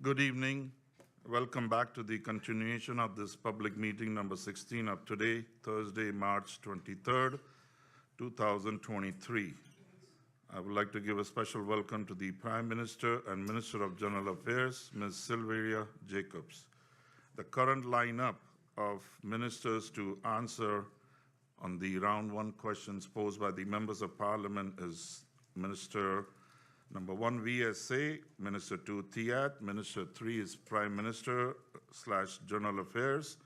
Good evening. Welcome back to the continuation of this public meeting number 16 of today, Thursday, March 23rd, 2023. I would like to give a special welcome to the Prime Minister and Minister of General Affairs, Ms. Sylvia Jacobs. The current lineup of ministers to answer on the round one questions posed by the members of Parliament is Minister Number 1, VSA, Minister 2, TIAT, Minister 3 is Prime Minister / General Affairs,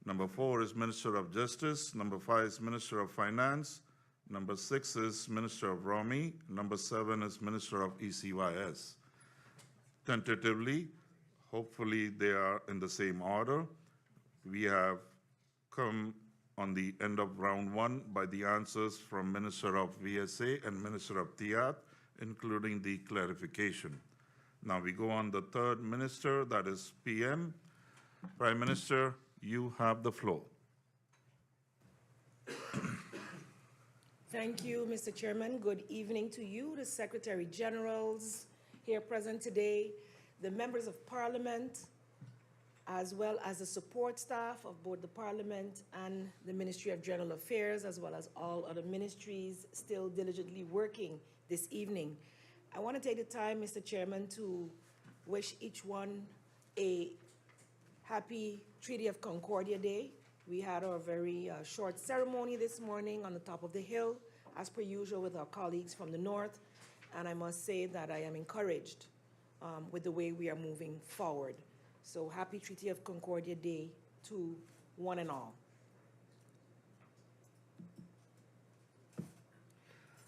Number 4 is Minister of Justice, Number 5 is Minister of Finance, Number 6 is Minister of ROMI, Number 7 is Minister of ECYS. Tentatively, hopefully they are in the same order. We have come on the end of round one by the answers from Minister of VSA and Minister of TIAT, including the clarification. Now we go on the third minister, that is PM. Prime Minister, you have the floor. Thank you, Mr. Chairman. Good evening to you, the Secretary Generals here present today, the members of Parliament, as well as the support staff of both the Parliament and the Ministry of General Affairs, as well as all other ministries still diligently working this evening. I want to take the time, Mr. Chairman, to wish each one a happy Treaty of Concordia Day. We had our very short ceremony this morning on the top of the hill, as per usual with our colleagues from the north, and I must say that I am encouraged with the way we are moving forward. So happy Treaty of Concordia Day to one and all.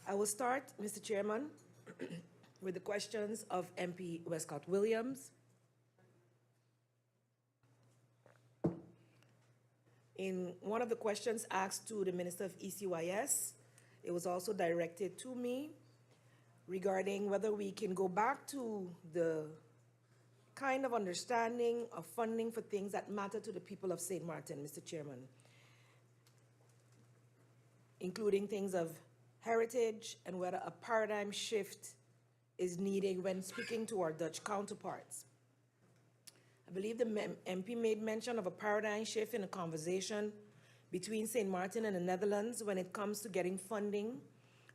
I will start, Mr. Chairman, with the questions of MP Westcott Williams. In one of the questions asked to the Minister of ECYS, it was also directed to me regarding whether we can go back to the kind of understanding of funding for things that matter to the people of Sint Maarten, Mr. Chairman, including things of heritage and whether a paradigm shift is needed when speaking to our Dutch counterparts. I believe the MP made mention of a paradigm shift in a conversation between Sint Maarten and the Netherlands when it comes to getting funding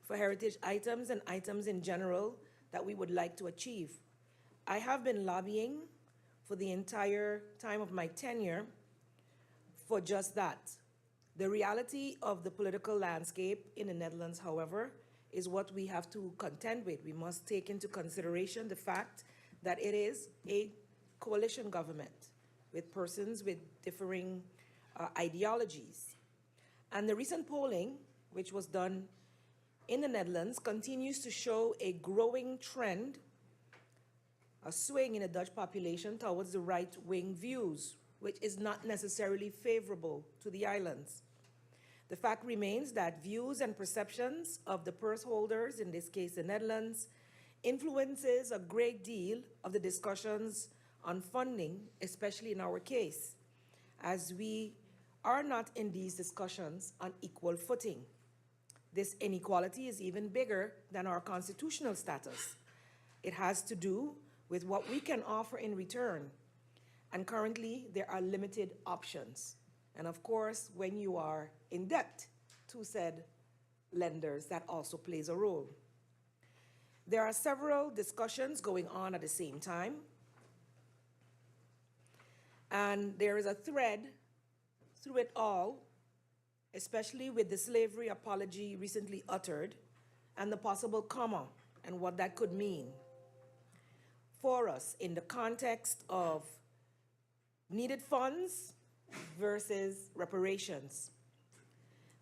for heritage items and items in general that we would like to achieve. I have been lobbying for the entire time of my tenure for just that. The reality of the political landscape in the Netherlands, however, is what we have to contend with. We must take into consideration the fact that it is a coalition government with persons with differing ideologies. And the recent polling, which was done in the Netherlands, continues to show a growing trend, a swing in the Dutch population towards the right-wing views, which is not necessarily favorable to the islands. The fact remains that views and perceptions of the purse holders, in this case the Netherlands, influences a great deal of the discussions on funding, especially in our case, as we are not in these discussions on equal footing. This inequality is even bigger than our constitutional status. It has to do with what we can offer in return. And currently, there are limited options. And of course, when you are in debt to said lenders, that also plays a role. There are several discussions going on at the same time. And there is a thread through it all, especially with the slavery apology recently uttered and the possible comma and what that could mean for us in the context of needed funds versus reparations.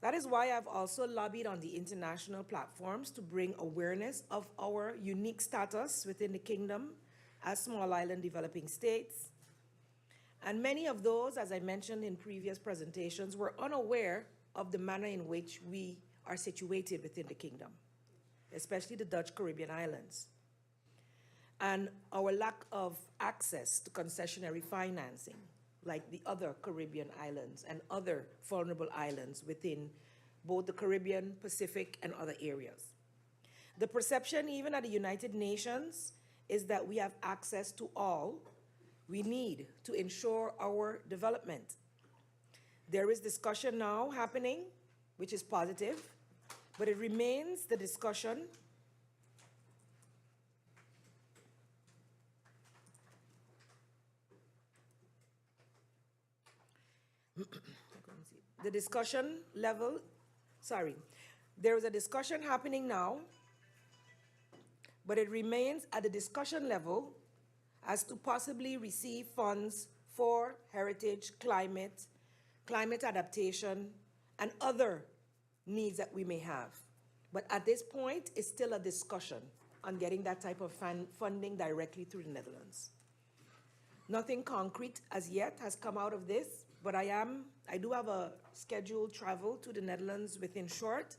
That is why I've also lobbied on the international platforms to bring awareness of our unique status within the kingdom as small island developing states. And many of those, as I mentioned in previous presentations, were unaware of the manner in which we are situated within the kingdom, especially the Dutch Caribbean islands, and our lack of access to concessionary financing, like the other Caribbean islands and other vulnerable islands within both the Caribbean, Pacific, and other areas. The perception, even at the United Nations, is that we have access to all we need to ensure our development. There is discussion now happening, which is positive, but it remains the discussion the discussion level, there is a discussion happening now, but it remains at the discussion level as to possibly receive funds for heritage, climate adaptation, and other needs that we may have. But at this point, it's still a discussion on getting that type of funding directly through the Netherlands. Nothing concrete as yet has come out of this, but I do have a scheduled travel to the Netherlands within short,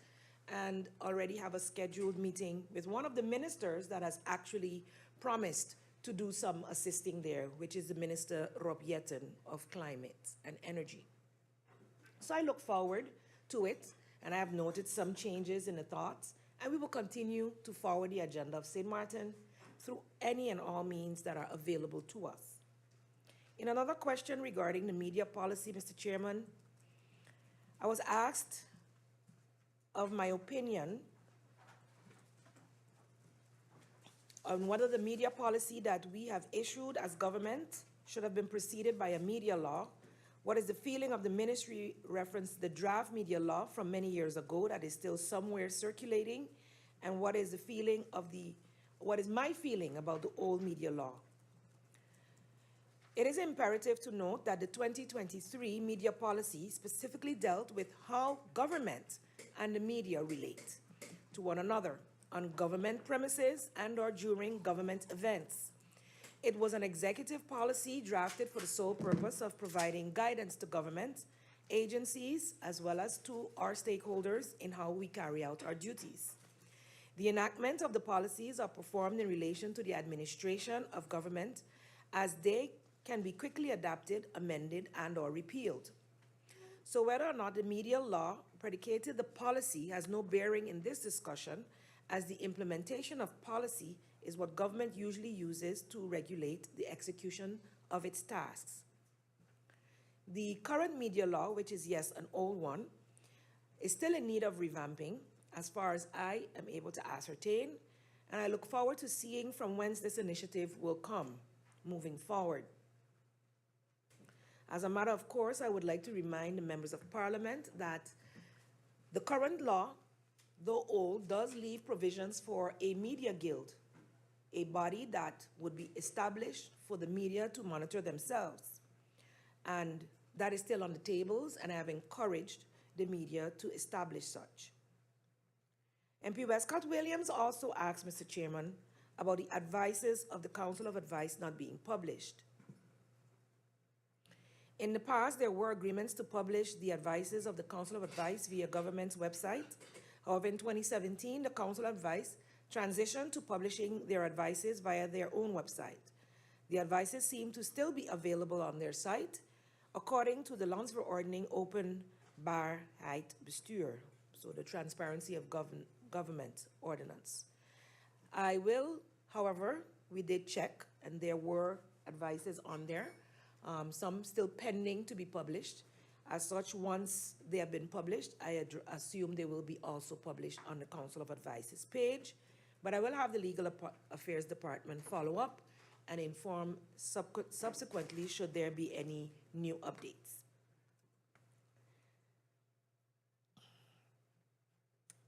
and already have a scheduled meeting with one of the ministers that has actually promised to do some assisting there, which is the Minister Rob Jetten of Climate and Energy. So I look forward to it, and I have noted some changes in the thoughts, and we will continue to forward the agenda of Sint Maarten through any and all means that are available to us. In another question regarding the media policy, Mr. Chairman, I was asked of my opinion on whether the media policy that we have issued as government should have been preceded by a media law. What is the feeling of the ministry reference the draft media law from many years ago that is still somewhere circulating? And what is my feeling about the old media law? It is imperative to note that the 2023 media policy specifically dealt with how government and the media relate to one another on government premises and or during government events. It was an executive policy drafted for the sole purpose of providing guidance to government, agencies, as well as to our stakeholders in how we carry out our duties. The enactment of the policies are performed in relation to the administration of government as they can be quickly adapted, amended, and or repealed. So whether or not the media law predicated the policy has no bearing in this discussion, as the implementation of policy is what government usually uses to regulate the execution of its tasks. The current media law, which is, yes, an old one, is still in need of revamping, as far as I am able to ascertain, and I look forward to seeing from whence this initiative will come moving forward. As a matter of course, I would like to remind the members of Parliament that the current law, though old, does leave provisions for a media guild, a body that would be established for the media to monitor themselves. And that is still on the tables, and I have encouraged the media to establish such. MP Westcott Williams also asked, Mr. Chairman, about the advices of the Council of Advice not being published. In the past, there were agreements to publish the advices of the Council of Advice via government's website. However, in 2017, the Council of Advice transitioned to publishing their advices via their own website. The advices seem to still be available on their site, according to the Landsverordening Openbaarheid Bestuur, so the Transparency of Government Ordinance. I will, however, we did check, and there were advices on there, some still pending to be published. As such, once they have been published, I assume they will be also published on the Council of Advice's page. But I will have the Legal Affairs Department follow up and inform subsequently should there be any new updates.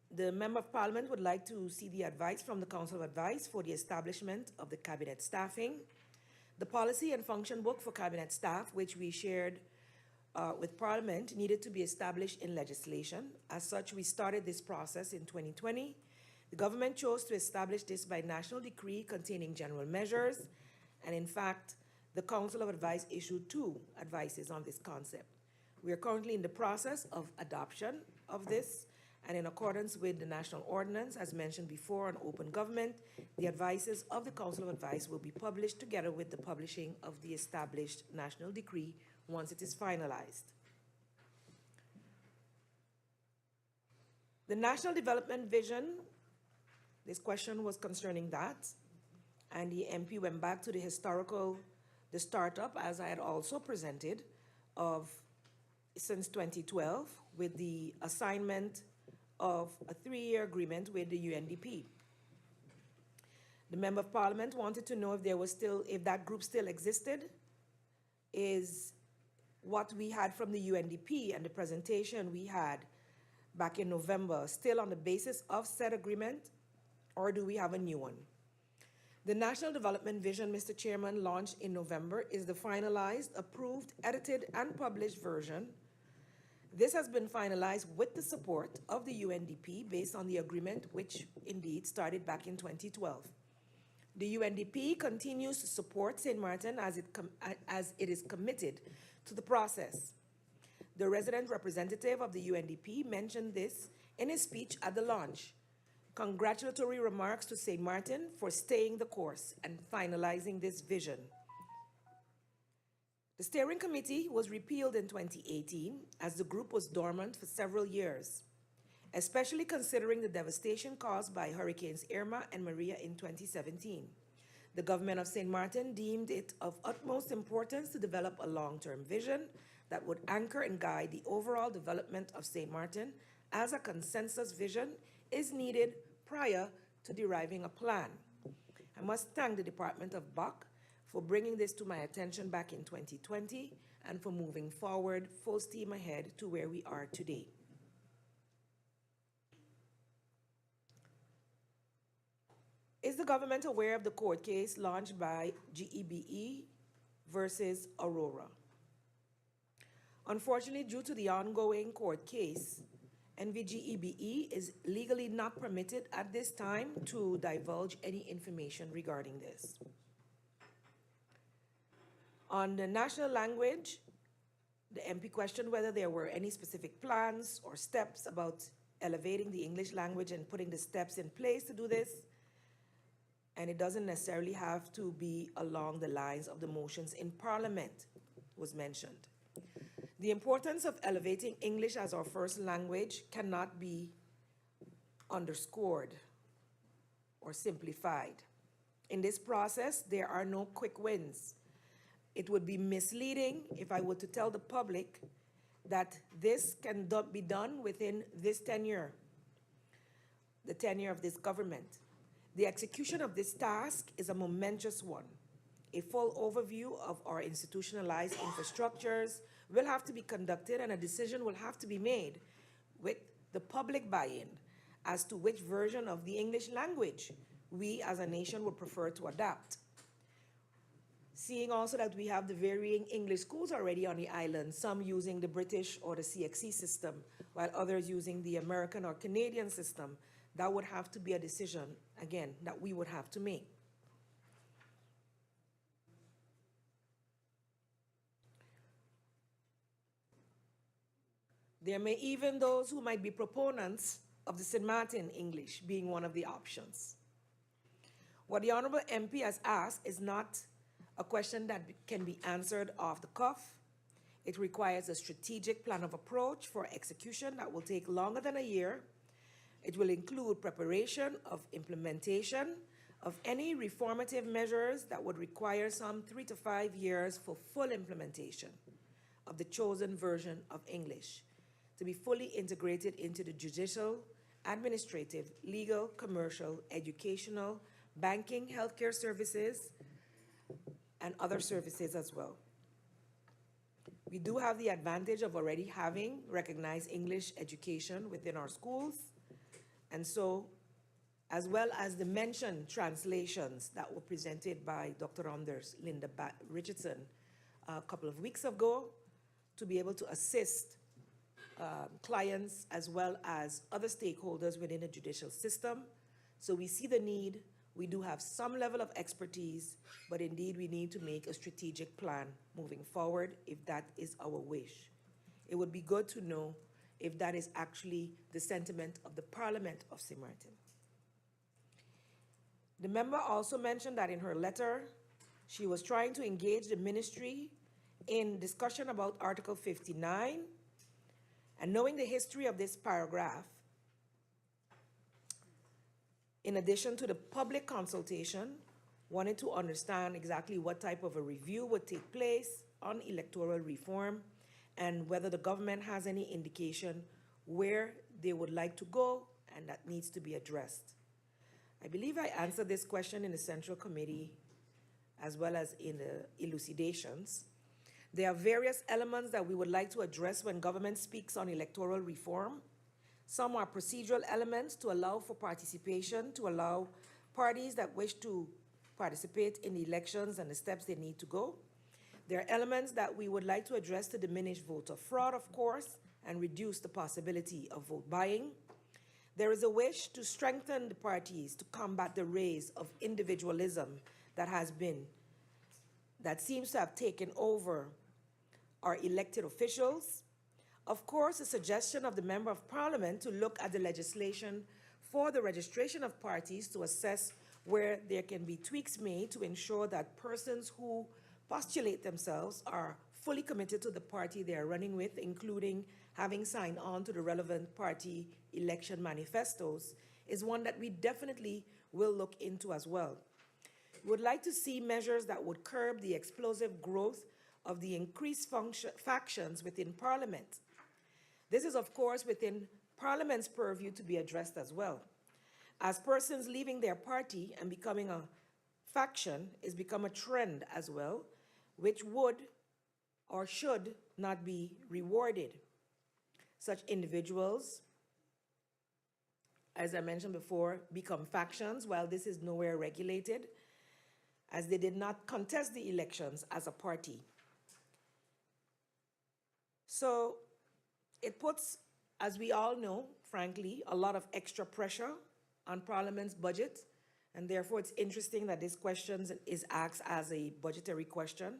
The Member of Parliament would like to see the advice from the Council of Advice for the establishment of the Cabinet staffing. The policy and function book for Cabinet staff, which we shared with Parliament, needed to be established in legislation. As such, we started this process in 2020. The government chose to establish this by national decree containing general measures, and in fact, the Council of Advice issued 2 advices on this concept. We are currently in the process of adoption of this, and in accordance with the National Ordinance, as mentioned before, on open government, the advices of the Council of Advice will be published together with the publishing of the established national decree once it is finalized. The National Development Vision, this question was concerning that. And the MP went back to the startup, as I had also presented, of since 2012, with the assignment of a 3-year agreement with the UNDP. The Member of Parliament wanted to know if that group still existed. Is what we had from the UNDP and the presentation we had back in November still on the basis of said agreement, or do we have a new one? The National Development Vision, Mr. Chairman, launched in November is the finalized, approved, edited, and published version. This has been finalized with the support of the UNDP based on the agreement, which indeed started back in 2012. The UNDP continues to support Sint Maarten as it is committed to the process. The resident representative of the UNDP mentioned this in his speech at the launch. Congratulatory remarks to Sint Maarten for staying the course and finalizing this vision. The steering committee was repealed in 2018 as the group was dormant for several years, especially considering the devastation caused by Hurricanes Irma and Maria in 2017. The government of Sint Maarten deemed it of utmost importance to develop a long-term vision that would anchor and guide the overall development of Sint Maarten, as a consensus vision is needed prior to deriving a plan. I must thank the Department of BOC for bringing this to my attention back in 2020 and for moving forward full steam ahead to where we are today. Is the government aware of the court case launched by GEBE versus Aurora? Unfortunately, due to the ongoing court case, NVGEBE is legally not permitted at this time to divulge any information regarding this. On the national language, the MP questioned whether there were any specific plans or steps about elevating the English language and putting the steps in place to do this. And it doesn't necessarily have to be along the lines of the motions in Parliament was mentioned. The importance of elevating English as our first language cannot be underscored or simplified. In this process, there are no quick wins. It would be misleading if I were to tell the public that this can be done within this tenure, the tenure of this government. The execution of this task is a momentous one. A full overview of our institutionalized infrastructures will have to be conducted, and a decision will have to be made with the public buy-in as to which version of the English language we as a nation would prefer to adopt. Seeing also that we have the varying English schools already on the island, some using the British or the CXC system, while others using the American or Canadian system, that would have to be a decision, again, that we would have to make. There may even those who might be proponents of the Sint Maarten English being one of the options. What the Honorable MP has asked is not a question that can be answered off the cuff. It requires a strategic plan of approach for execution that will take longer than a year. It will include preparation of implementation of any reformative measures that would require some 3 to 5 years for full implementation of the chosen version of English to be fully integrated into the judicial, administrative, legal, commercial, educational, banking, healthcare services, and other services as well. We do have the advantage of already having recognized English education within our schools. And so, as well as the mentioned translations that were presented by Dr. Anders Linda Richardson a couple of weeks ago, to be able to assist clients as well as other stakeholders within the judicial system. So we see the need. We do have some level of expertise, but indeed we need to make a strategic plan moving forward if that is our wish. It would be good to know if that is actually the sentiment of the Parliament of Sint Maarten. The member also mentioned that in her letter, she was trying to engage the ministry in discussion about Article 59, and knowing the history of this paragraph, in addition to the public consultation, wanted to understand exactly what type of a review would take place on electoral reform and whether the government has any indication where they would like to go and that needs to be addressed. I believe I answered this question in the Central Committee as well as in the elucidations. There are various elements that we would like to address when government speaks on electoral reform. Some are procedural elements to allow for participation, to allow parties that wish to participate in the elections and the steps they need to go. There are elements that we would like to address to diminish voter fraud, of course, and reduce the possibility of vote buying. There is a wish to strengthen the parties to combat the rise of individualism that seems to have taken over our elected officials. Of course, a suggestion of the Member of Parliament to look at the legislation for the registration of parties to assess where there can be tweaks made to ensure that persons who postulate themselves are fully committed to the party they are running with, including having signed on to the relevant party election manifestos, is one that we definitely will look into as well. We would like to see measures that would curb the explosive growth of the increased factions within Parliament. This is, of course, within Parliament's purview to be addressed as well. As persons leaving their party and becoming a faction is become a trend as well, which would or should not be rewarded. Such individuals, as I mentioned before, become factions while this is nowhere regulated, as they did not contest the elections as a party. So it puts, as we all know, frankly, a lot of extra pressure on Parliament's budget, and therefore it's interesting that this question is asked as a budgetary question.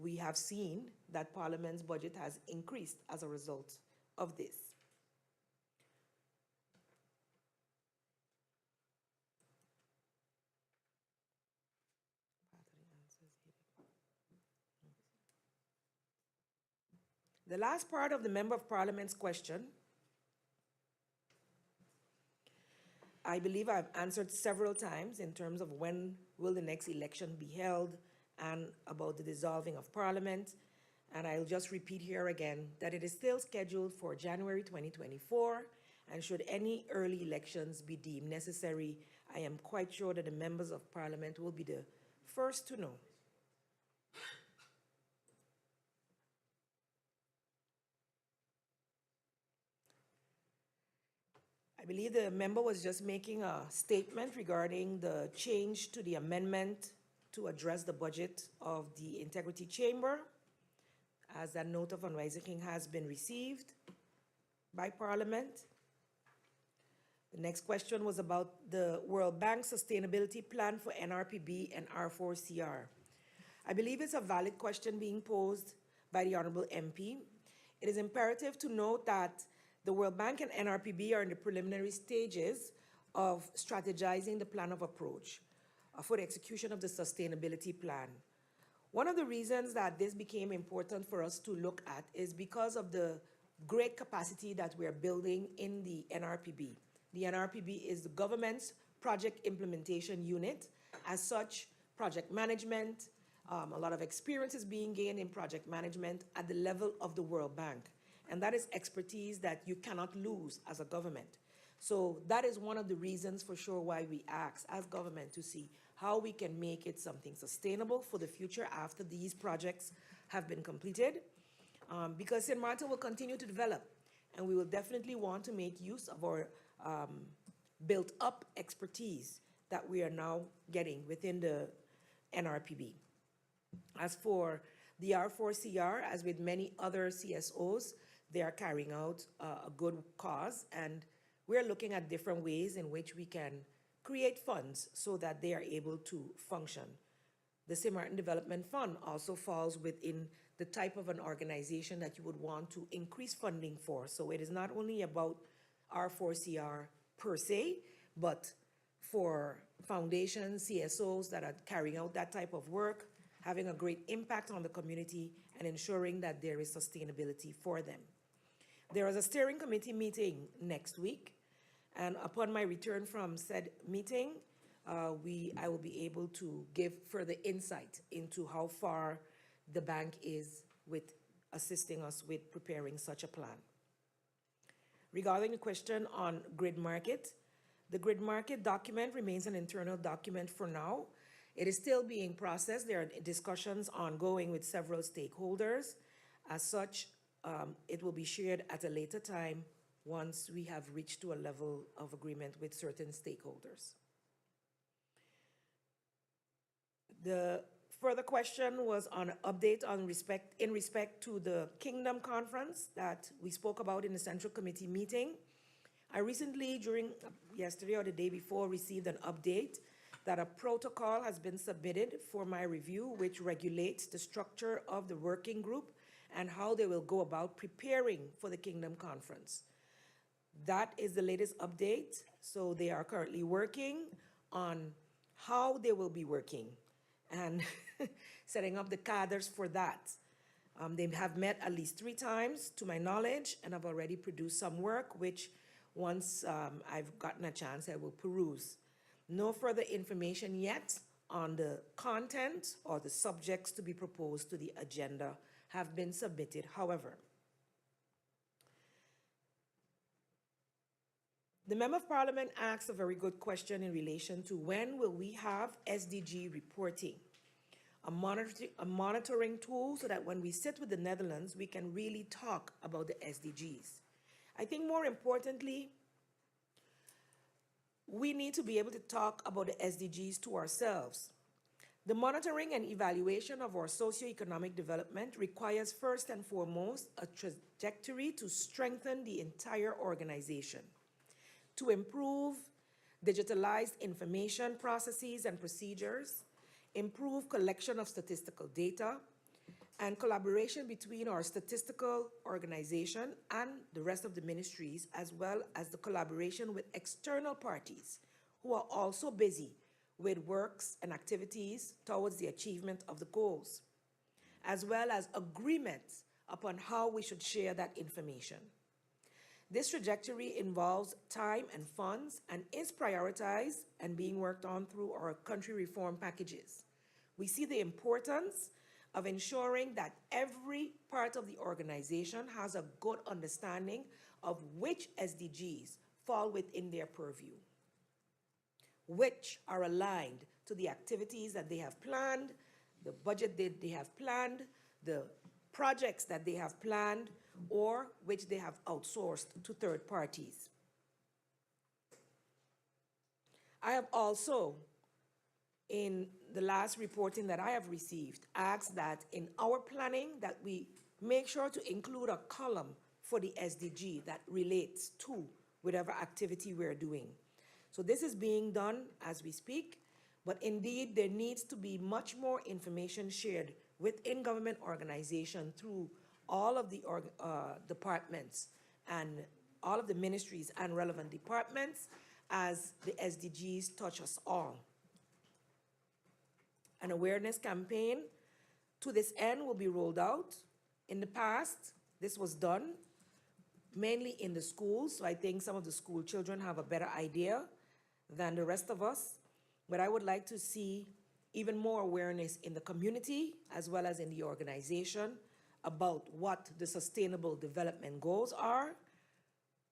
We have seen that Parliament's budget has increased as a result of this. The last part of the Member of Parliament's question, I believe I've answered several times in terms of when will the next election be held and about the dissolving of Parliament. And I'll just repeat here again that it is still scheduled for January 2024, and should any early elections be deemed necessary, I am quite sure that the members of Parliament will be the first to know. I believe the member was just making a statement regarding the change to the amendment to address the budget of the Integrity Chamber, as that note of unrising has been received by Parliament. The next question was about the World Bank Sustainability Plan for NRPB and R4CR. I believe it's a valid question being posed by the Honorable MP. It is imperative to note that the World Bank and NRPB are in the preliminary stages of strategizing the plan of approach for the execution of the sustainability plan. One of the reasons that this became important for us to look at is because of the great capacity that we're building in the NRPB. The NRPB is the government's project implementation unit. As such, project management, a lot of experience is being gained in project management at the level of the World Bank. And that is expertise that you cannot lose as a government. So that is one of the reasons for sure why we ask as government to see how we can make it something sustainable for the future after these projects have been completed. Because Sint Maarten will continue to develop, and we will definitely want to make use of our built up expertise that we are now getting within the NRPB. As for the R4CR, as with many other CSOs, they are carrying out a good cause, and we're looking at different ways in which we can create funds so that they are able to function. The Sint Maarten Development Fund also falls within the type of an organization that you would want to increase funding for. So it is not only about R4CR per se, but for foundations, CSOs that are carrying out that type of work, having a great impact on the community and ensuring that there is sustainability for them. There is a steering committee meeting next week, and upon my return from said meeting, I will be able to give further insight into how far the bank is with assisting us with preparing such a plan. Regarding the question on grid market, the grid market document remains an internal document for now. It is still being processed. There are discussions ongoing with several stakeholders. As such, it will be shared at a later time once we have reached to a level of agreement with certain stakeholders. The further question was on an update in respect to the Kingdom Conference that we spoke about in the Central Committee meeting. I recently, during yesterday or the day before, received an update that a protocol has been submitted for my review, which regulates the structure of the working group and how they will go about preparing for the Kingdom Conference. That is the latest update. So they are currently working on how they will be working and setting up the cadres for that. They have met at least 3 times, to my knowledge, and have already produced some work, which once I've gotten a chance, I will peruse. No further information yet on the content or the subjects to be proposed to the agenda have been submitted, however. The Member of Parliament asks a very good question in relation to when will we have SDG reporting, a monitoring tool so that when we sit with the Netherlands, we can really talk about the SDGs. I think more importantly, we need to be able to talk about the SDGs to ourselves. The monitoring and evaluation of our socioeconomic development requires first and foremost a trajectory to strengthen the entire organization, to improve digitalized information processes and procedures, improve collection of statistical data, and collaboration between our statistical organization and the rest of the ministries, as well as the collaboration with external parties who are also busy with works and activities towards the achievement of the goals, as well as agreements upon how we should share that information. This trajectory involves time and funds and is prioritized and being worked on through our country reform packages. We see the importance of ensuring that every part of the organization has a good understanding of which SDGs fall within their purview, which are aligned to the activities that they have planned, the budget that they have planned, the projects that they have planned, or which they have outsourced to third parties. I have also, in the last reporting that I have received, asked that in our planning that we make sure to include a column for the SDG that relates to whatever activity we're doing. So this is being done as we speak, but indeed there needs to be much more information shared within government organization through all of the departments and all of the ministries and relevant departments as the SDGs touch us all. An awareness campaign to this end will be rolled out. In the past, this was done mainly in the schools, so I think some of the school children have a better idea than the rest of us, but I would like to see even more awareness in the community as well as in the organization about what the sustainable development goals are,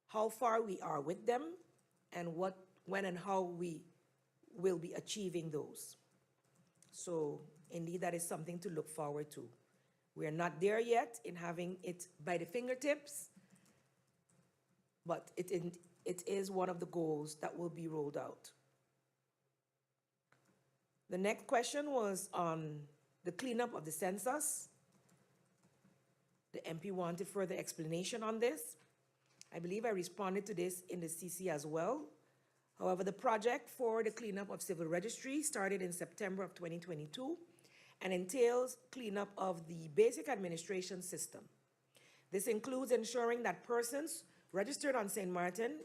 how far we are with them, and what, when and how we will be achieving those. So indeed, that is something to look forward to. We are not there yet in having it by the fingertips, but it is one of the goals that will be rolled out. The next question was on the cleanup of the census. The MP wanted further explanation on this. I believe I responded to this in the CC as well. However, the project for the cleanup of civil registry started in September of 2022 and entails cleanup of the basic administration system. This includes ensuring that persons registered on St. Maarten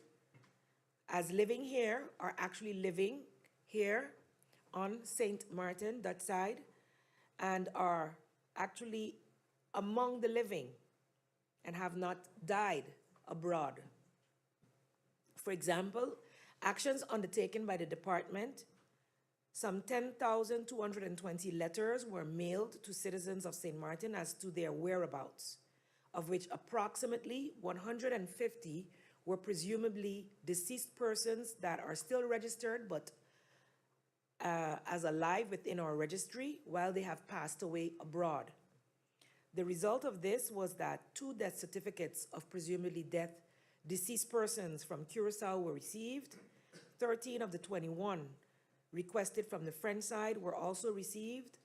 as living here are actually living here on St. Maarten, that side, and are actually among the living and have not died abroad. For example, actions undertaken by the department Some 10,220 letters were mailed to citizens of St. Maarten as to their whereabouts, of which approximately 150 were presumably deceased persons that are still registered but as alive within our registry while they have passed away abroad. The result of this was that 2 death certificates of presumably deceased persons from Curaçao were received. 13 of the 21 requested from the French side were also received.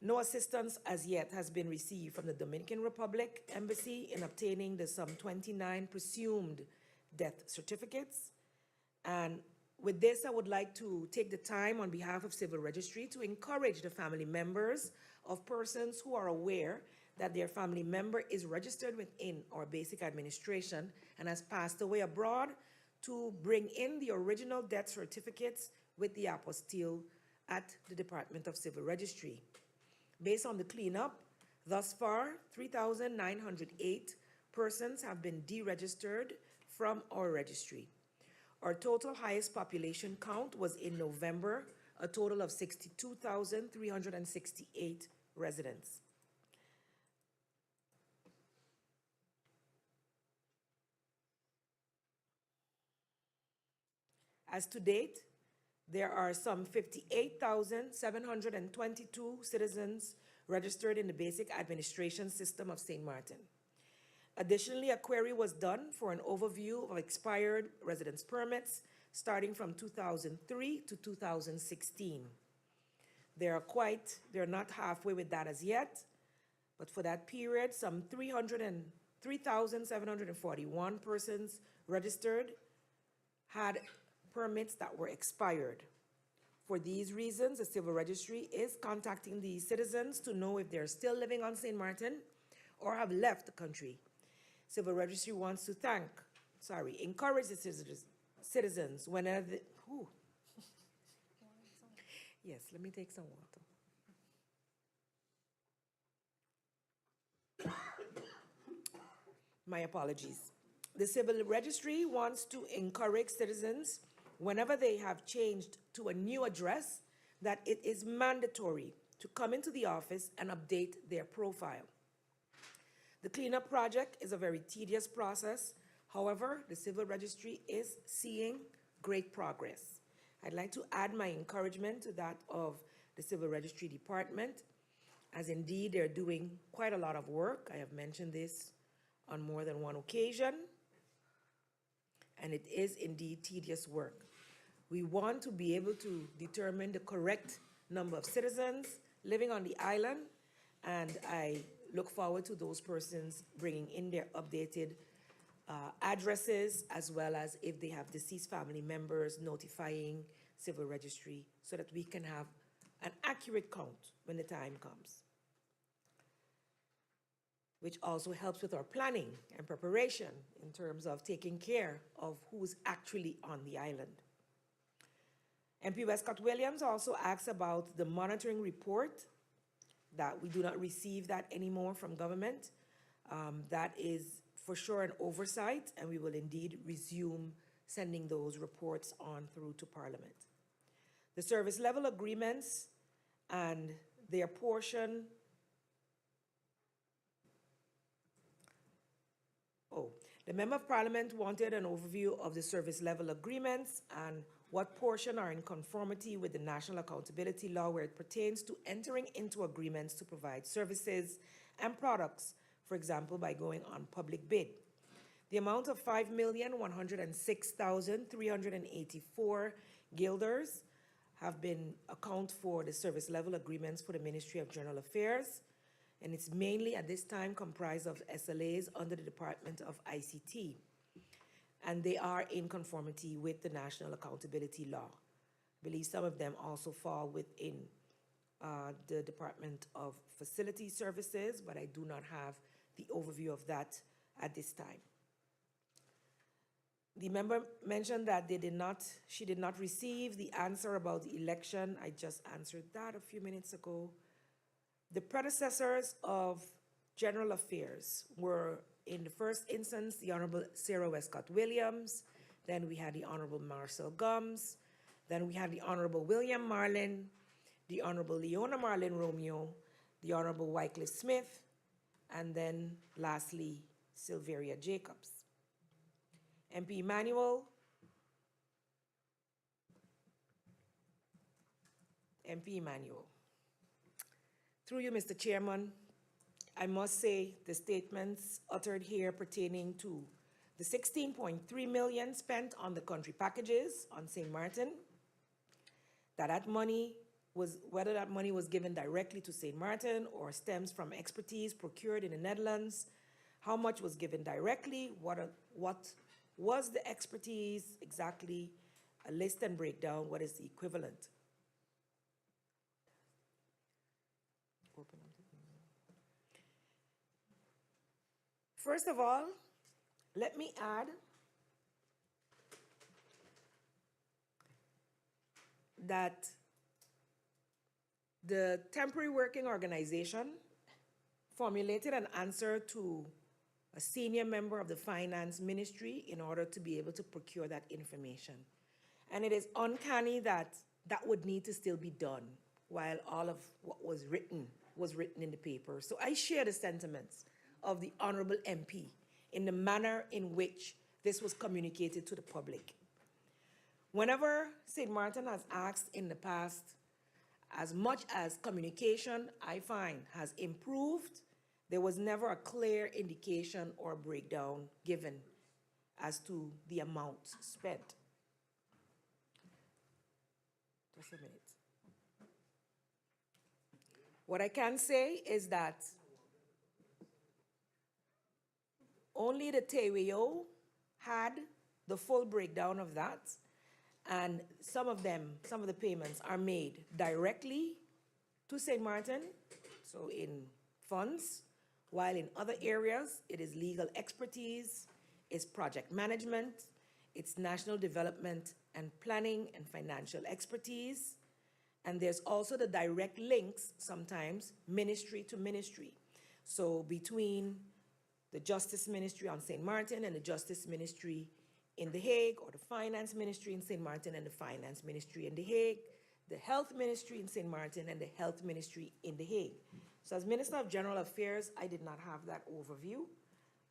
No assistance as yet has been received from the Dominican Republic Embassy in obtaining the some 29 presumed death certificates. And with this, I would like to take the time on behalf of Civil Registry to encourage the family members of persons who are aware that their family member is registered within our basic administration and has passed away abroad to bring in the original death certificates with the apostille at the Department of Civil Registry. Based on the cleanup, thus far, 3,908 persons have been deregistered from our registry. Our total highest population count was in November, a total of 62,368 residents. As to date, there are some 58,722 citizens registered in the basic administration system of St. Maarten. Additionally, a query was done for an overview of expired residence permits starting from 2003 to 2016. They're not halfway with that as yet, but for that period, some 3,741 persons registered had permits that were expired. For these reasons, the Civil Registry is contacting these citizens to know if they're still living on St. Maarten or have left the country. Civil Registry wants to encourage the citizens whenever yes, let me take some water. My apologies. The Civil Registry wants to encourage citizens whenever they have changed to a new address that it is mandatory to come into the office and update their profile. The cleanup project is a very tedious process. However, the Civil Registry is seeing great progress. I'd like to add my encouragement to that of the Civil Registry Department, as indeed they're doing quite a lot of work. I have mentioned this on more than one occasion, and it is indeed tedious work. We want to be able to determine the correct number of citizens living on the island, and I look forward to those persons bringing in their updated addresses, as well as if they have deceased family members, notifying Civil Registry so that we can have an accurate count when the time comes, which also helps with our planning and preparation in terms of taking care of who's actually on the island. MP Westcott Williams also asks about the monitoring report, that we do not receive that anymore from government. That is for sure an oversight, and we will indeed resume sending those reports on through to Parliament. The service level agreements and their portion. The Member of Parliament wanted an overview of the service level agreements and what portion are in conformity with the National Accountability Law where it pertains to entering into agreements to provide services and products, for example, by going on public bid. The amount of 5,106,384 guilders have been accounted for the service level agreements for the Ministry of General Affairs, and it's mainly at this time comprised of SLAs under the Department of ICT. And they are in conformity with the National Accountability Law. I believe some of them also fall within the Department of Facility Services, but I do not have the overview of that at this time. The member mentioned that she did not receive the answer about the election. I just answered that a few minutes ago. The predecessors of General Affairs were, in the first instance, the Honorable Sarah Westcott Williams. Then we had the Honorable Marcel Gums. Then we had the Honorable William Marlin, the Honorable Leona Marlin Romeo, the Honorable Wycliffe Smith, and then lastly, Silveria Jacobs. MP Emmanuel, MP Emmanuel. Through you, Mr. Chairman, I must say the statements uttered here pertaining to the 16.3 million spent on the country packages on St. Maarten, that money was, whether that money was given directly to St. Maarten or stems from expertise procured in the Netherlands, how much was given directly, what was the expertise exactly, a list and breakdown, what is the equivalent. First of all, let me add that the temporary working organization formulated an answer to a senior member of the finance ministry in order to be able to procure that information. And it is uncanny that that would need to still be done while all of what was written in the paper. So I share the sentiments of the Honorable MP in the manner in which this was communicated to the public. Whenever St. Maarten has asked in the past, as much as communication, I find, has improved, there was never a clear indication or breakdown given as to the amounts spent. Just a minute. What I can say is that only the TWO had the full breakdown of that, and some of the payments are made directly to St. Maarten, so in funds, while in other areas it is legal expertise, it's project management, it's national development and planning and financial expertise, and there's also the direct links, sometimes ministry to ministry. So between the Justice Ministry on St. Maarten and the Justice Ministry in The Hague, or the Finance Ministry in St. Maarten and the Finance Ministry in The Hague, the Health Ministry in St. Maarten and the Health Ministry in The Hague. So as Minister of General Affairs, I did not have that overview,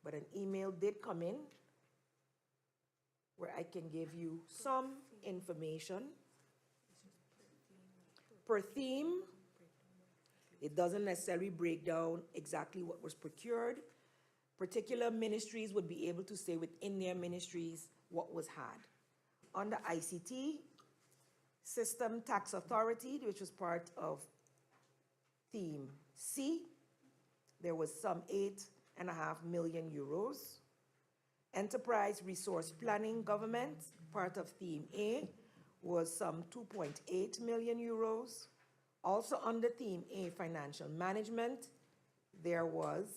but an email did come in where I can give you some information. Per theme, it doesn't necessarily break down exactly what was procured. Particular ministries would be able to say within their ministries what was had. Under ICT, System Tax Authority, which was part of theme C, there was some 8.5 million euros. Enterprise Resource Planning Government, part of theme A, was some 2.8 million euros. Also under theme A, Financial Management, there was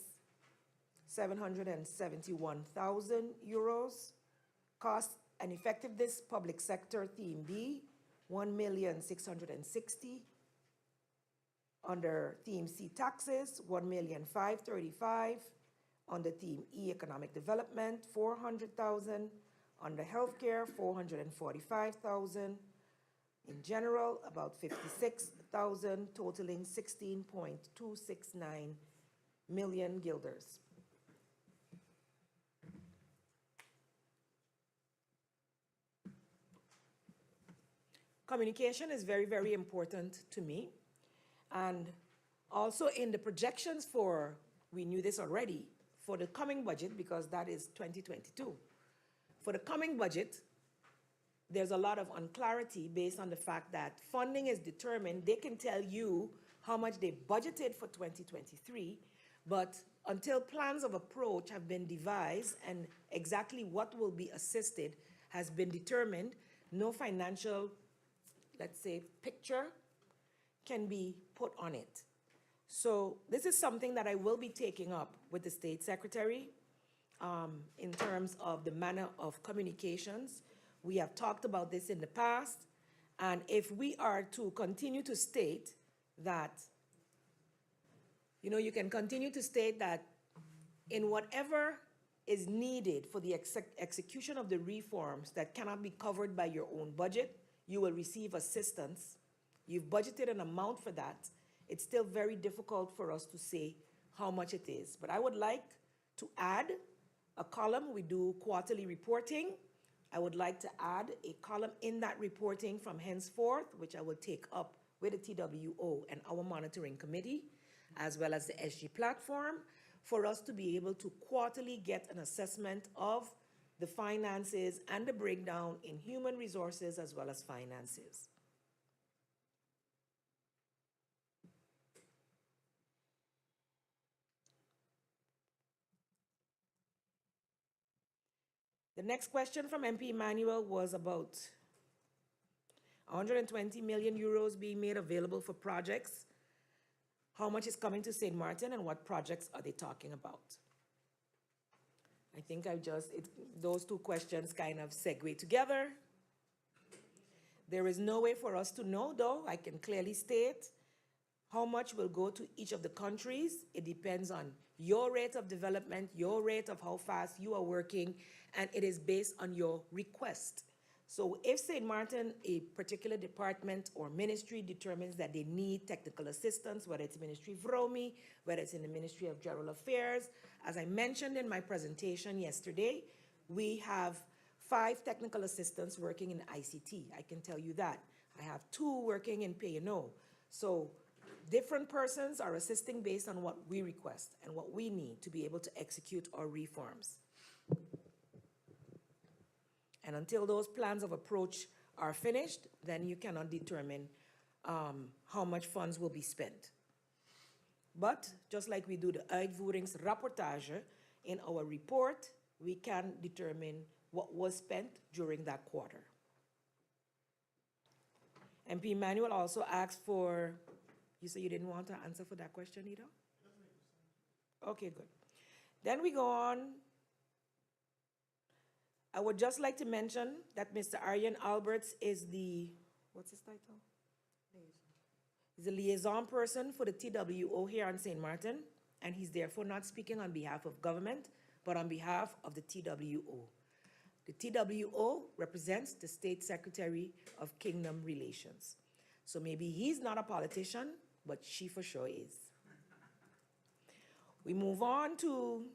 771,000 euros. Cost and Effectiveness Public Sector, theme B, 1,660,000. Under theme C, Taxes, 1,535,000. Under theme E, Economic Development, 400,000. Under Healthcare, 445,000. In general, about 56,000, totaling 16.269 million guilders. Communication is very, very important to me. And also in the projections for, we knew this already, for the coming budget, because that is 2022. For the coming budget, there's a lot of unclarity based on the fact that funding is determined. They can tell you how much they budgeted for 2023, but until plans of approach have been devised and exactly what will be assisted has been determined, no financial, let's say, picture can be put on it. So this is something that I will be taking up with the State Secretary in terms of the manner of communications. We have talked about this in the past, and if we are to continue to state that, you know, you can continue to state that in whatever is needed for the execution of the reforms that cannot be covered by your own budget, you will receive assistance, you've budgeted an amount for that, it's still very difficult for us to say how much it is. But I would like to add a column. We do quarterly reporting. I would like to add a column in that reporting from henceforth, which I will take up with the TWO and our monitoring committee, as well as the SG platform, for us to be able to quarterly get an assessment of the finances and the breakdown in human resources as well as finances. The next question from MP Emmanuel was about 120 million euros being made available for projects. How much is coming to St. Maarten and what projects are they talking about? I think those two questions kind of segue together. There is no way for us to know, though. I can clearly state how much will go to each of the countries. It depends on your rate of development, your rate of how fast you are working, and it is based on your request. So if St. Maarten, a particular department or ministry determines that they need technical assistance, whether it's Ministry of Romy, whether it's in the Ministry of General Affairs, as I mentioned in my presentation yesterday, we have 5 technical assistants working in ICT. I can tell you that. I have 2 working in P&O. So different persons are assisting based on what we request and what we need to be able to execute our reforms. And until those plans of approach are finished, then you cannot determine how much funds will be spent. But just like we do the uitvoeringsrapportage in our report, we can determine what was spent during that quarter. MP Emmanuel also asked for, you say you didn't want to answer for that question either? Okay, good. Then we go on. I would just like to mention that Mr. Arjen Alberts is the, what's his title? He's the liaison person for the TWO here on St. Maarten, and he's therefore not speaking on behalf of government, but on behalf of the TWO. The TWO represents the State Secretary of Kingdom Relations. So maybe he's not a politician, but she for sure is. We move on to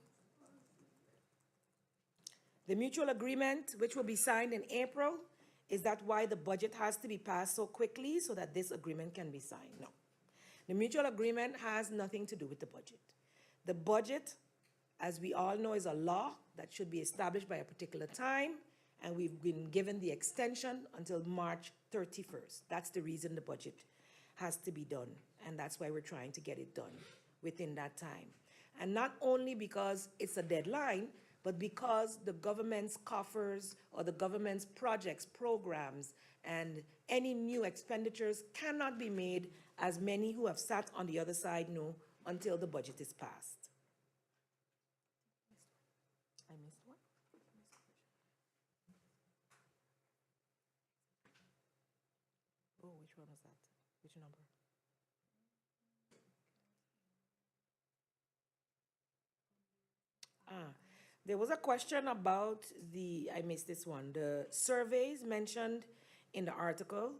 the mutual agreement, which will be signed in April. Is that why the budget has to be passed so quickly so that this agreement can be signed? No. The mutual agreement has nothing to do with the budget. The budget, as we all know, is a law that should be established by a particular time, and we've been given the extension until March 31st. That's the reason the budget has to be done, and that's why we're trying to get it done within that time. And not only because it's a deadline, but because the government's coffers or the government's projects, programs, and any new expenditures cannot be made, as many who have sat on the other side know, until the budget is passed. I missed one? Oh, which one was that? Which number? There was a question about I missed this one, the surveys mentioned in the article.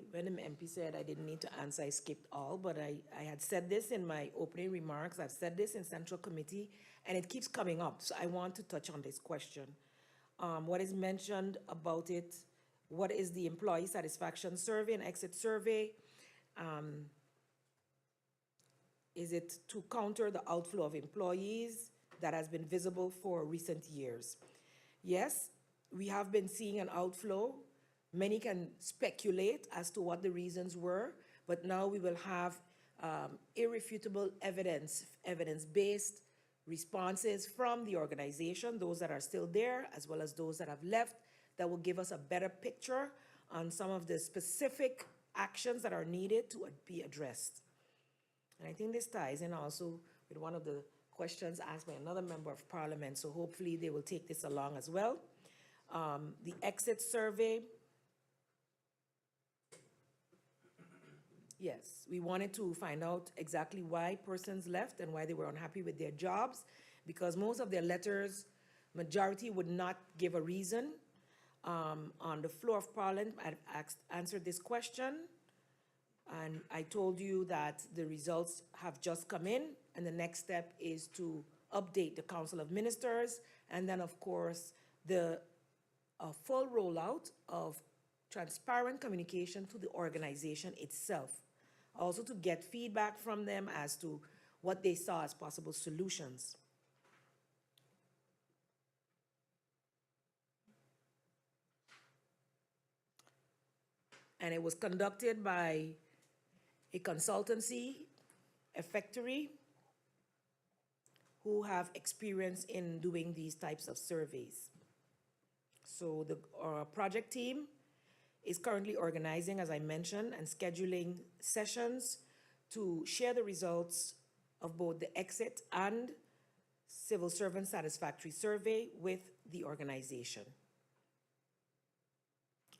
When the MP said I didn't need to answer, I skipped all, but I had said this in my opening remarks. I've said this in Central Committee, and it keeps coming up, so I want to touch on this question. What is mentioned about it? What is the employee satisfaction survey and exit survey? Is it to counter the outflow of employees that has been visible for recent years? Yes, we have been seeing an outflow. Many can speculate as to what the reasons were, but now we will have irrefutable evidence-based responses from the organization, those that are still there, as well as those that have left, that will give us a better picture on some of the specific actions that are needed to be addressed. And I think this ties in also with one of the questions asked by another member of parliament, so hopefully they will take this along as well. The exit survey. Yes, we wanted to find out exactly why persons left and why they were unhappy with their jobs, because most of their letters, majority would not give a reason. on the floor of Parliament. I've answered this question, and I told you that the results have just come in, and the next step is to update the Council of Ministers, and then, of course, the full rollout of transparent communication to the organization itself. Also to get feedback from them as to what they saw as possible solutions. And it was conducted by a consultancy, a factory, who have experience in doing these types of surveys. So the project team is currently organizing, as I mentioned, and scheduling sessions to share the results of both the exit and civil servant satisfactory survey with the organization,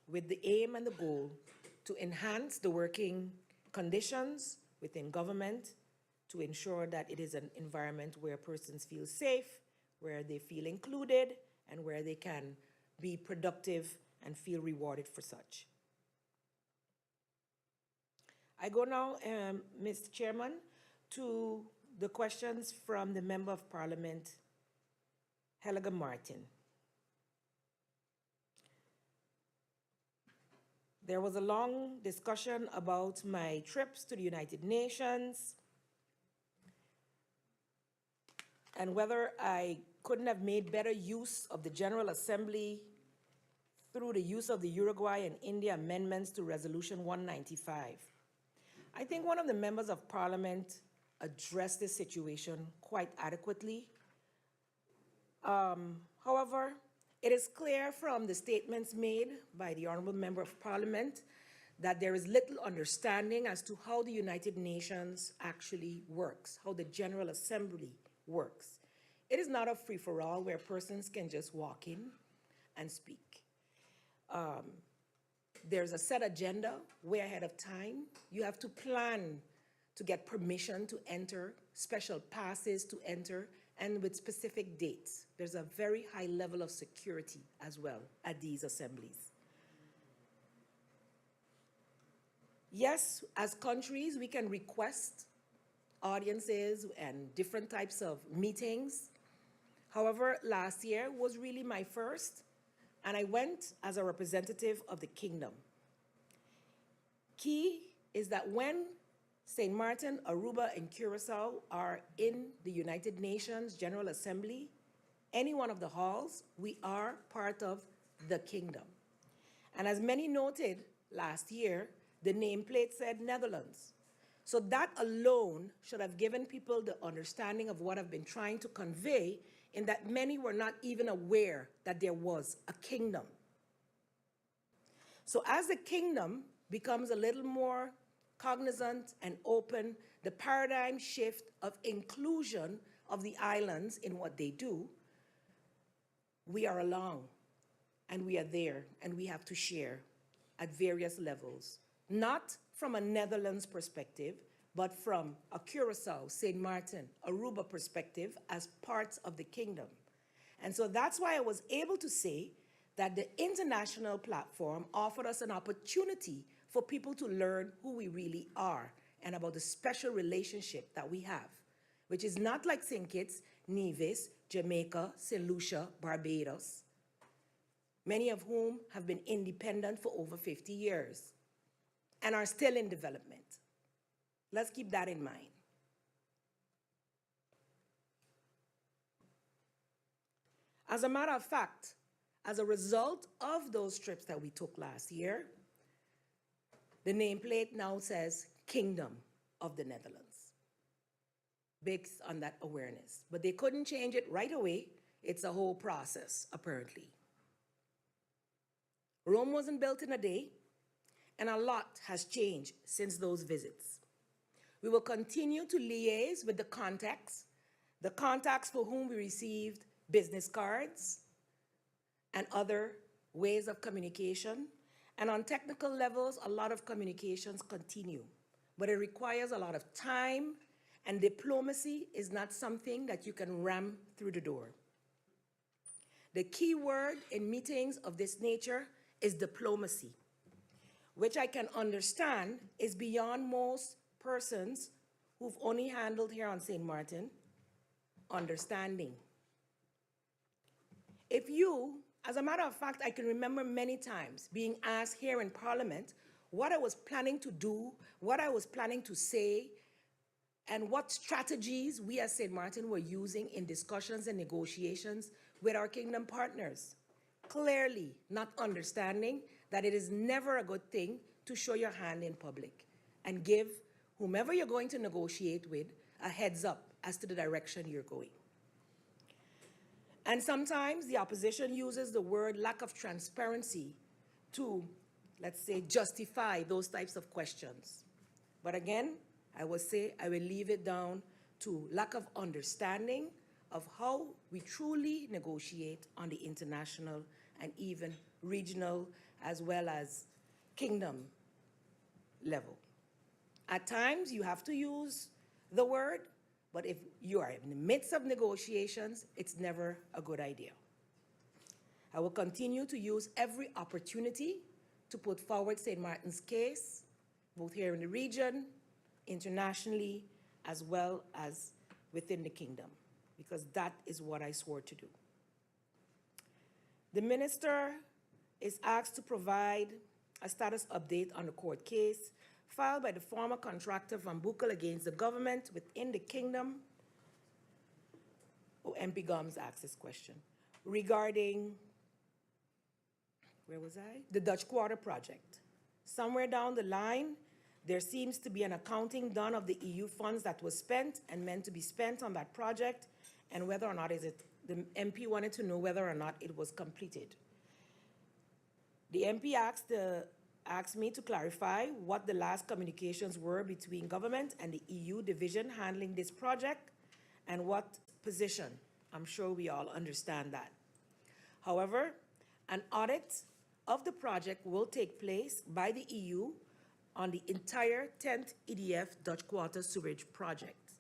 with the aim and the goal to enhance the working conditions within government, to ensure that it is an environment where persons feel safe, where they feel included, and where they can be productive and feel rewarded for such. I go now, Mr. Chairman, to the questions from the Member of Parliament, Helga Martin. There was a long discussion about my trips to the United Nations and whether I couldn't have made better use of the General Assembly through the use of the Uruguay and India amendments to Resolution 195. I think one of the members of Parliament addressed this situation quite adequately. However, it is clear from the statements made by the Honorable Member of Parliament that there is little understanding as to how the United Nations actually works, how the General Assembly works. It is not a free-for-all where persons can just walk in and speak. There's a set agenda way ahead of time. You have to plan to get permission to enter, special passes to enter, and with specific dates. There's a very high level of security as well at these assemblies. Yes, as countries, we can request audiences and different types of meetings. However, last year was really my first, and I went as a representative of the kingdom. Key is that when Sint Maarten, Aruba, and Curaçao are in the United Nations General Assembly, any one of the halls, we are part of the kingdom. And as many noted last year, the nameplate said Netherlands. So that alone should have given people the understanding of what I've been trying to convey, in that many were not even aware that there was a kingdom. So as the kingdom becomes a little more cognizant and open, the paradigm shift of inclusion of the islands in what they do, we are along and we are there and we have to share at various levels, not from a Netherlands perspective, but from a Curaçao, Sint Maarten, Aruba perspective as parts of the kingdom. And so that's why I was able to say that the international platform offered us an opportunity for people to learn who we really are and about the special relationship that we have, which is not like St. Kitts, Nevis, Jamaica, St. Lucia, Barbados, many of whom have been independent for over 50 years and are still in development. Let's keep that in mind. As a matter of fact, as a result of those trips that we took last year, the nameplate now says Kingdom of the Netherlands, based on that awareness. But they couldn't change it right away. It's a whole process, apparently. Rome wasn't built in a day, and a lot has changed since those visits. We will continue to liaise with the contacts for whom we received business cards and other ways of communication. And on technical levels, a lot of communications continue, but it requires a lot of time, and diplomacy is not something that you can ram through the door. The key word in meetings of this nature is diplomacy, which I can understand is beyond most persons who've only handled here on St. Maarten understanding. If you, as a matter of fact, I can remember many times being asked here in Parliament what I was planning to do, what I was planning to say, and what strategies we as St. Maarten were using in discussions and negotiations with our kingdom partners. Clearly not understanding that it is never a good thing to show your hand in public and give whomever you're going to negotiate with a heads up as to the direction you're going. And sometimes the opposition uses the word lack of transparency to, let's say, justify those types of questions. But again, I will say I will leave it down to lack of understanding of how we truly negotiate on the international and even regional as well as kingdom level. At times you have to use the word, but if you are in the midst of negotiations, it's never a good idea. I will continue to use every opportunity to put forward St. Maarten's case, both here in the region, internationally, as well as within the kingdom, because that is what I swore to do. The minister is asked to provide a status update on the court case filed by the former contractor from Bukel against the government within the kingdom. MP Gomes asked this question regarding, where was I? The Dutch Quarter project. Somewhere down the line, there seems to be an accounting done of the EU funds that was spent and meant to be spent on that project, and whether or not the MP wanted to know whether or not it was completed. The MP asked me to clarify what the last communications were between government and the EU division handling this project and what position. I'm sure we all understand that. However, an audit of the project will take place by the EU on the entire 10th EDF Dutch Quarter Sewerage project.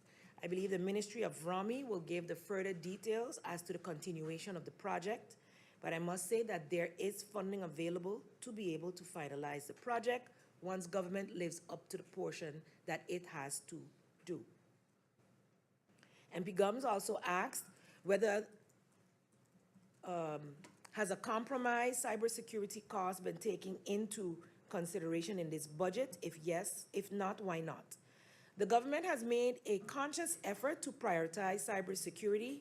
I believe the Ministry of Rami will give the further details as to the continuation of the project, but I must say that there is funding available to be able to finalize the project once government lives up to the portion that it has to do. MP Gomes also asked whether has a compromised cybersecurity cost been taken into consideration in this budget? If yes, if not, why not? The government has made a conscious effort to prioritize cybersecurity.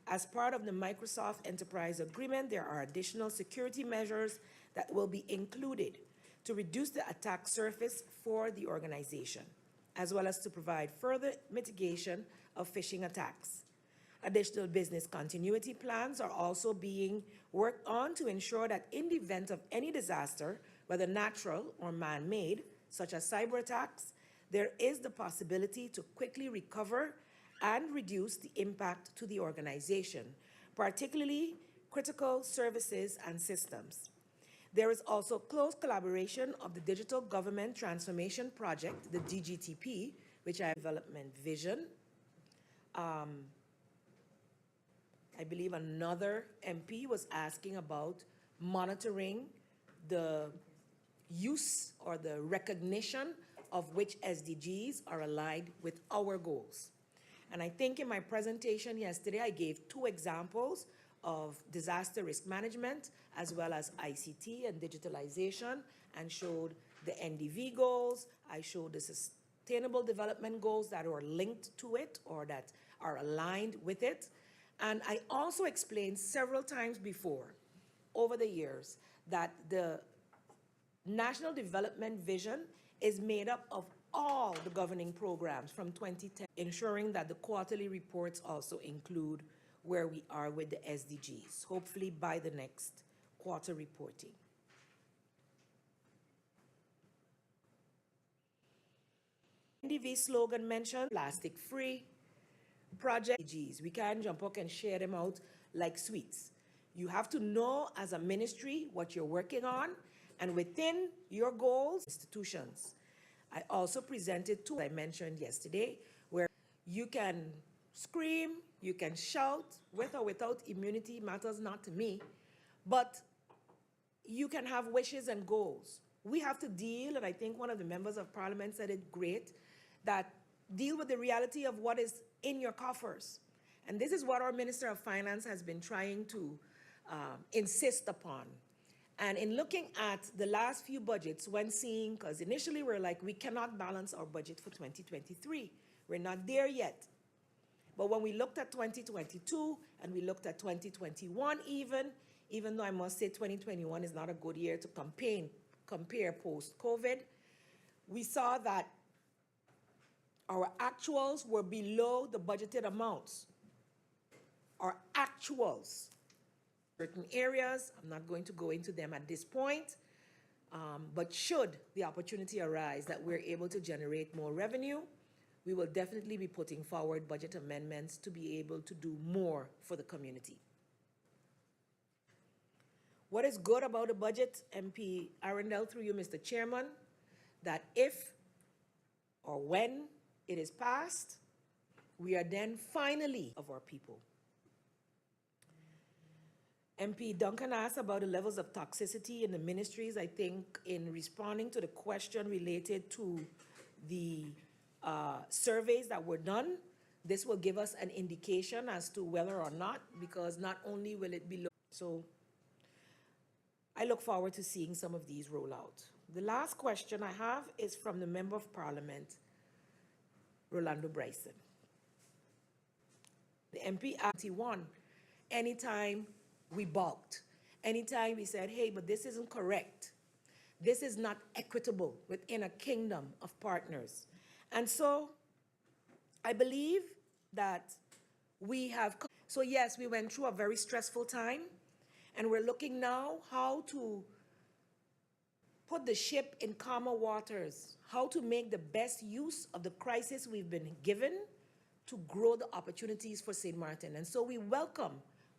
As part of the Microsoft Enterprise Agreement, there are additional security measures that will be included to reduce the attack surface for the organization, as well as to provide further mitigation of phishing attacks. Additional business continuity plans are also being worked on to ensure that in the event of any disaster, whether natural or man-made, such as cyber attacks, there is the possibility to quickly recover and reduce the impact to the organization, particularly critical services and systems. There is also close collaboration of the Digital Government Transformation Project, the DGTP, which I have development vision. I believe another MP was asking about monitoring the use or the recognition of which SDGs are aligned with our goals. And I think in my presentation yesterday, I gave two examples of disaster risk management as well as ICT and digitalization, and showed the NDV goals. I showed the sustainable development goals that are linked to it or that are aligned with it. And I also explained several times before, over the years, that the National Development Vision is made up of all the governing programs from 2010, ensuring that the quarterly reports also include where we are with the SDGs, hopefully by the next quarter reporting. NDV slogan mentioned plastic-free project SDGs. We can't jump up and share them out like sweets. You have to know as a ministry what you're working on, and within your goals, institutions. I also presented two I mentioned yesterday, where you can scream, You can shout with or without immunity, matters not to me, but you can have wishes and goals. We have to deal, and I think one of the members of parliament said it great, that deal with the reality of what is in your coffers. And this is what our Minister of Finance has been trying to insist upon. And in looking at the last few budgets, when seeing, because initially we're like, we cannot balance our budget for 2023. We're not there yet. But when we looked at 2022 and we looked at 2021 even though I must say 2021 is not a good year to compare post-COVID, we saw that our actuals were below the budgeted amounts. Our actuals. Certain areas, I'm not going to go into them at this point, but should the opportunity arise that we're able to generate more revenue, we will definitely be putting forward budget amendments to be able to do more for the community. What is good about the budget, MP Arundel, through you, Mr. Chairman, that if or when it is passed, we are then finally of our people. MP Duncan asked about the levels of toxicity in the ministries. I think in responding to the question related to the surveys that were done, this will give us an indication as to whether or not, because not only will it be, so I look forward to seeing some of these roll out. The last question I have is from the Member of Parliament, Rolando Bryson. The MP asked anytime we balked, anytime we said, hey, but this isn't correct. This is not equitable within a kingdom of partners. And so I believe that we have, so yes, we went through a very stressful time, and we're looking now how to put the ship in calmer waters, how to make the best use of the crisis we've been given to grow the opportunities for St. Maarten. And so we welcome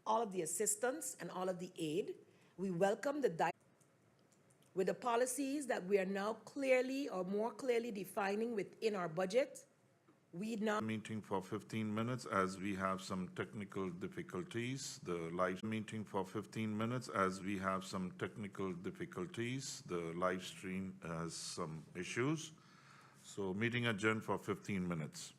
all of the assistance and all of the aid. We welcome the with the policies that we are now clearly or more clearly defining within our budget. We now Meeting for 15 minutes as we have some technical difficulties. The live meeting for 15 minutes as we have some technical difficulties. The live stream has some issues. So meeting adjourned for 15 minutes.